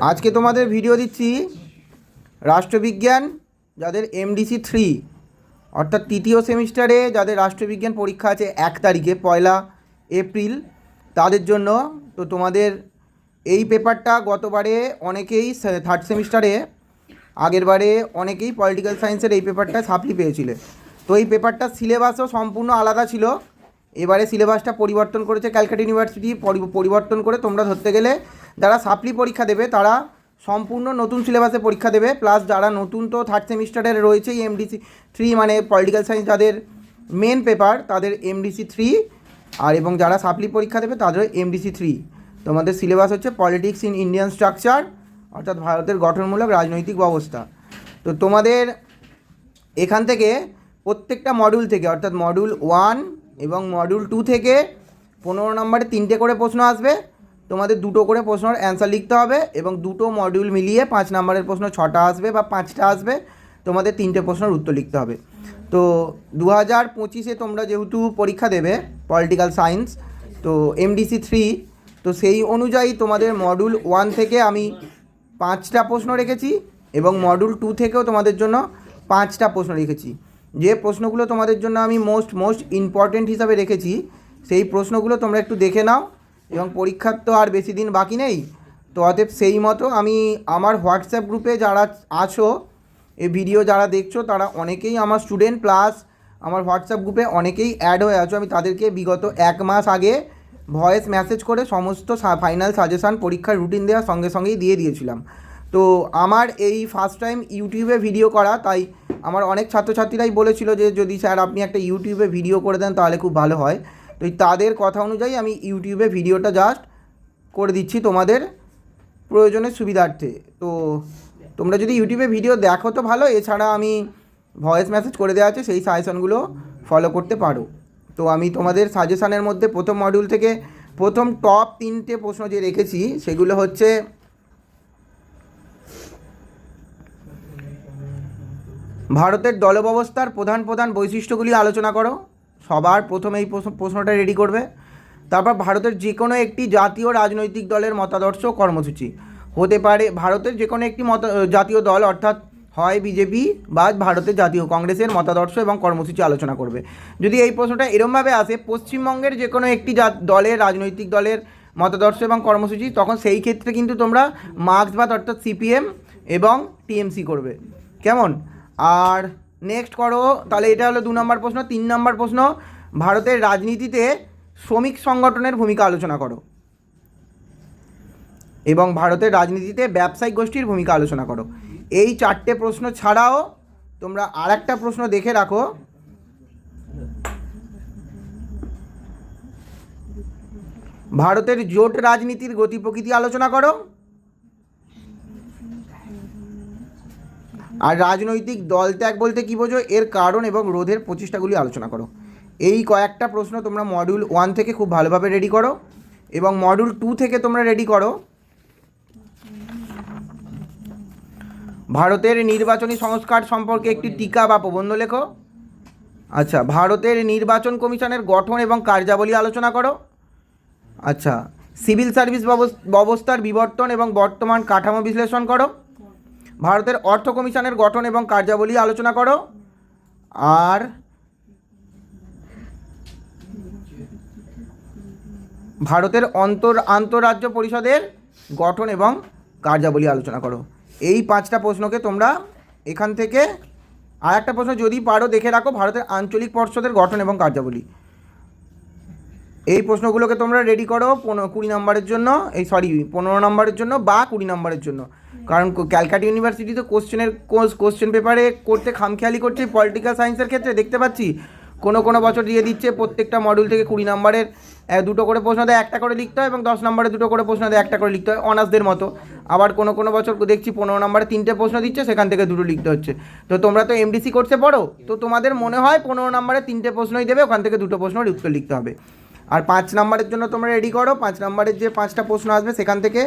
আজকে তোমাদের ভিডিও দিচ্ছি রাষ্ট্রবিজ্ঞান যাদের এমডিসি 3 অর্থাৎ তৃতীয় সেমিস্টারে যাদের রাষ্ট্রবিজ্ঞান পরীক্ষা আছে 1 তারিখে 1 এপ্রিল তাদের জন্য। তো তোমাদের এই পেপারটা গতবারে অনেকেই থার্ড সেমিস্টারে আগের বারে অনেকেই পলিটিক্যাল সায়েন্সের এই পেপারটা সাপ্লি পেয়েছিলে। তো এই পেপারটার সিলেবাসও সম্পূর্ণ আলাদা ছিল। এবারে সিলেবাসটা পরিবর্তন করেছে ক্যালকাটা ইউনিভার্সিটি। পরিবর্তন করে তোমরা ধরতে গেলে যারা সাপ্লি পরীক্ষা দেবে তারা সম্পূর্ণ নতুন সিলেবাসে পরীক্ষা দেবে, প্লাস যারা নতুন তো থার্ড সেমিস্টারের রয়েছে এমডিসি 3 মানে পলিটিক্যাল সায়েন্স যাদের মেন পেপার তাদের এমডিসি 3, আর এবং যারা সাপ্লি পরীক্ষা দেবে তাদের এমডিসি 3। তোমাদের সিলেবাস হচ্ছে পলিটিক্স ইন ইন্ডিয়ান স্ট্রাকচার অর্থাৎ ভারতের গঠনমূলক রাজনৈতিক ব্যবস্থা। তো তোমাদের এখান থেকে প্রত্যেকটা মডিউল থেকে অর্থাৎ মডিউল 1 এবং মডিউল 2 থেকে 15 নম্বরে 3টে করে প্রশ্ন আসবে। তোমাদের 2টো করে প্রশ্নের অ্যান্সার লিখতে হবে এবং 2টো মডিউল মিলিয়ে 5 নম্বরের প্রশ্ন 6টা আসবে বা 5টা আসবে। তোমাদের 3টে প্রশ্নের উত্তর লিখতে হবে। তো 2025-এ তোমরা যেহেতু পরীক্ষা দেবে পলিটিক্যাল সায়েন্স তো এমডিসি 3, তো সেই অনুযায়ী তোমাদের মডিউল 1 থেকে আমি 5টা প্রশ্ন রেখেছি এবং মডিউল 2 থেকেও তোমাদের জন্য 5টা প্রশ্ন রেখেছি। যে প্রশ্নগুলো তোমাদের জন্য আমি মোস্ট ইম্পর্টেন্ট হিসাবে রেখেছি সেই প্রশ্নগুলো তোমরা একটু দেখে নাও। এবং পরীক্ষার তো আর বেশি দিন বাকি নেই, তো অতএব সেই মতো আমি আমার হোয়াটসঅ্যাপ গ্রুপে যারা আছো এই ভিডিও যারা দেখছো তারা অনেকেই আমার স্টুডেন্ট, প্লাস আমার হোয়াটসঅ্যাপ গ্রুপে অনেকেই অ্যাড হয়ে আছো। আমি তাদেরকে বিগত 1 মাস আগে ভয়েস মেসেজ করে সমস্ত ফাইনাল সাজেশান পরীক্ষার রুটিন দেওয়ার সঙ্গে সঙ্গেই দিয়ে দিয়েছিলাম। তো আমার এই ফার্স্ট টাইম ইউটিউবে ভিডিও করা, তাই আমার অনেক ছাত্রছাত্রীরাই বলেছিল যে যদি স্যার আপনি একটা ইউটিউবে ভিডিও করে দেন তাহলে খুব ভালো হয়। তো তাদের কথা অনুযায়ী আমি ইউটিউবে ভিডিওটা জাস্ট করে দিচ্ছি তোমাদের প্রয়োজনের সুবিধার্থে। তো তোমরা যদি ইউটিউবে ভিডিও দেখো তো ভালো, এছাড়া আমি ভয়েস মেসেজ করে দেওয়া আছে সেই সাজেশানগুলো ফলো করতে পারো। তো আমি তোমাদের সাজেশানের মধ্যে প্রথম মডিউল থেকে প্রথম টপ 3টে প্রশ্ন যে রেখেছি সেগুলো হচ্ছে ভারতের দলব্যবস্থার প্রধান বৈশিষ্ট্যগুলি আলোচনা করো। সবার প্রথমে এই প্রশ্নটা রেডি করবে। তারপর ভারতের যে কোনো একটি জাতীয় রাজনৈতিক দলের মতাদর্শ কর্মসূচি হতে পারে। ভারতের যে কোনো একটি জাতীয় দল অর্থাৎ হয় বিজেপি বা ভারতের জাতীয় কংগ্রেসের মতাদর্শ এবং কর্মসূচি আলোচনা করবে। যদি এই প্রশ্নটা এরমভাবে আসে পশ্চিমবঙ্গের যে কোনো একটি দলের রাজনৈতিক দলের মতাদর্শ এবং কর্মসূচি, তখন সেই ক্ষেত্রে কিন্তু তোমরা মার্ক্সবাদ অর্থাৎ সিপিএম এবং টিএমসি করবে। কেমন? আর নেক্সট করো, তাহলে এটা হলো 2 নম্বর প্রশ্ন। 3 নম্বর প্রশ্ন, ভারতের রাজনীতিতে শ্রমিক সংগঠনের ভূমিকা আলোচনা করো এবং ভারতের রাজনীতিতে ব্যবসায়িক গোষ্ঠীর ভূমিকা আলোচনা করো। এই 4টে প্রশ্ন ছাড়াও তোমরা আর একটা প্রশ্ন দেখে রাখো, ভারতের জোট রাজনীতির গতি প্রকৃতি আলোচনা করো আর রাজনৈতিক দল ত্যাগ বলতে কী বোঝো এর কারণ এবং রোধের প্রচেষ্টাগুলি আলোচনা করো। এই কয়েকটা প্রশ্ন তোমরা মডিউল 1 থেকে খুব ভালোভাবে রেডি করো এবং মডিউল 2 থেকে তোমরা রেডি করো ভারতের নির্বাচনী সংস্কার সম্পর্কে একটি টিকা বা প্রবন্ধ লেখো। আচ্ছা, ভারতের নির্বাচন কমিশনের গঠন এবং কার্যাবলী আলোচনা করো। আচ্ছা, সিভিল সার্ভিস ব্যবস্থার বিবর্তন এবং বর্তমান কাঠামো বিশ্লেষণ করো। ভারতের অর্থ কমিশনের গঠন এবং কার্যাবলী আলোচনা করো। আর ভারতের আন্তঃরাজ্য পরিষদের গঠন এবং কার্যাবলী আলোচনা করো। এই 5টা প্রশ্নকে তোমরা এখান থেকে আর একটা প্রশ্ন যদি পারো দেখে রাখো, ভারতের আঞ্চলিক পর্ষদের গঠন এবং কার্যাবলী। এই প্রশ্নগুলোকে তোমরা রেডি করো 20 নম্বরের জন্য, 15 নম্বরের জন্য বা 20 নম্বরের জন্য। কারণ ক্যালকাটা ইউনিভার্সিটি তো কোশ্চেন পেপারে করতে খামখেয়ালি করছে পলিটিক্যাল সায়েন্সের ক্ষেত্রে। দেখতে পাচ্ছি কোনো বছর দিয়ে দিচ্ছে প্রত্যেকটা মডিউল থেকে 20 নম্বরের 2টো করে প্রশ্ন দেয়, 1টা করে লিখতে হয়, এবং 10 নম্বরে 2টো করে প্রশ্ন দেয়, 1টা করে লিখতে হয় অনার্সদের মতো। আবার কোনো বছর দেখছি 15 নম্বরে 3টে প্রশ্ন দিচ্ছে, সেখান থেকে 2টো লিখতে হচ্ছে। তো তোমরা তো এমডিসি কোর্সে পড়ো, তো তোমাদের মনে হয় 15 নম্বরে 3টে প্রশ্নই দেবে, ওখান থেকে 2টো প্রশ্নের উত্তর লিখতে হবে। আর 5 নম্বরের জন্য তোমরা রেডি করো, 5 নম্বরের যে 5টা প্রশ্ন আসবে সেখান থেকে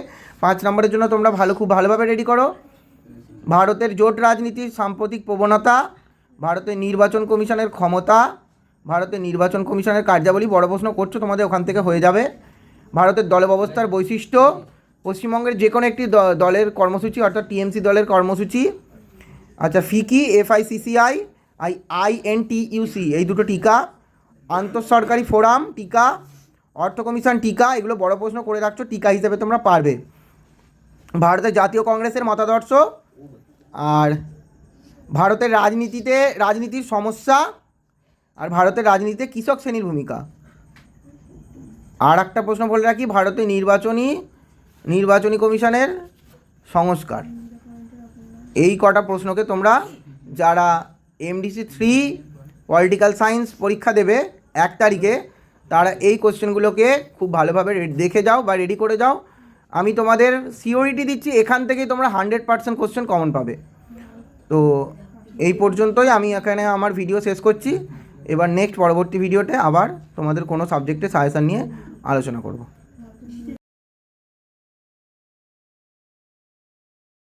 5 নম্বরের জন্য তোমরা খুব ভালোভাবে রেডি করো ভারতের জোট রাজনীতির সাম্প্রতিক প্রবণতা, ভারতের নির্বাচন কমিশনের ক্ষমতা, ভারতের নির্বাচন কমিশনের কার্যাবলী। বড় প্রশ্ন করছো তোমাদের ওখান থেকে হয়ে যাবে। ভারতের দল ব্যবস্থার বৈশিষ্ট্য, পশ্চিমবঙ্গের যে কোনো একটি দলের কর্মসূচি অর্থাৎ টিএমসি দলের কর্মসূচি। আচ্ছা, ফিকি, FICCI, INTUC এই দুটো টিকা। আন্তঃসরকারি ফোরাম টিকা, অর্থ কমিশন টিকা, এগুলো বড় প্রশ্ন করে রাখছো, টিকা হিসেবে তোমরা পারবে। ভারতের জাতীয় কংগ্রেসের মতাদর্শ, আর ভারতের রাজনীতির সমস্যা, আর ভারতের রাজনীতিতে কৃষক শ্রেণীর ভূমিকা। আর একটা প্রশ্ন বলে রাখি, ভারতের নির্বাচনী কমিশনের সংস্কার। এই কটা প্রশ্নকে তোমরা যারা MDC 3 পলিটিক্যাল সায়েন্স পরীক্ষা দেবে 1 তারিখে, তারা এই কোশ্চেনগুলোকে খুব ভালোভাবে দেখে যাও বা রেডি করে যাও। আমি তোমাদের সিওরিটি দিচ্ছি, এখান থেকেই তোমরা 100% কোশ্চেন কমন পাবে। তো এই পর্যন্তই আমি এখানে আমার ভিডিও শেষ করছি। এবার পরবর্তী ভিডিওতে আবার তোমাদের কোনো সাবজেক্টে সাজেশান নিয়ে আলোচনা করব।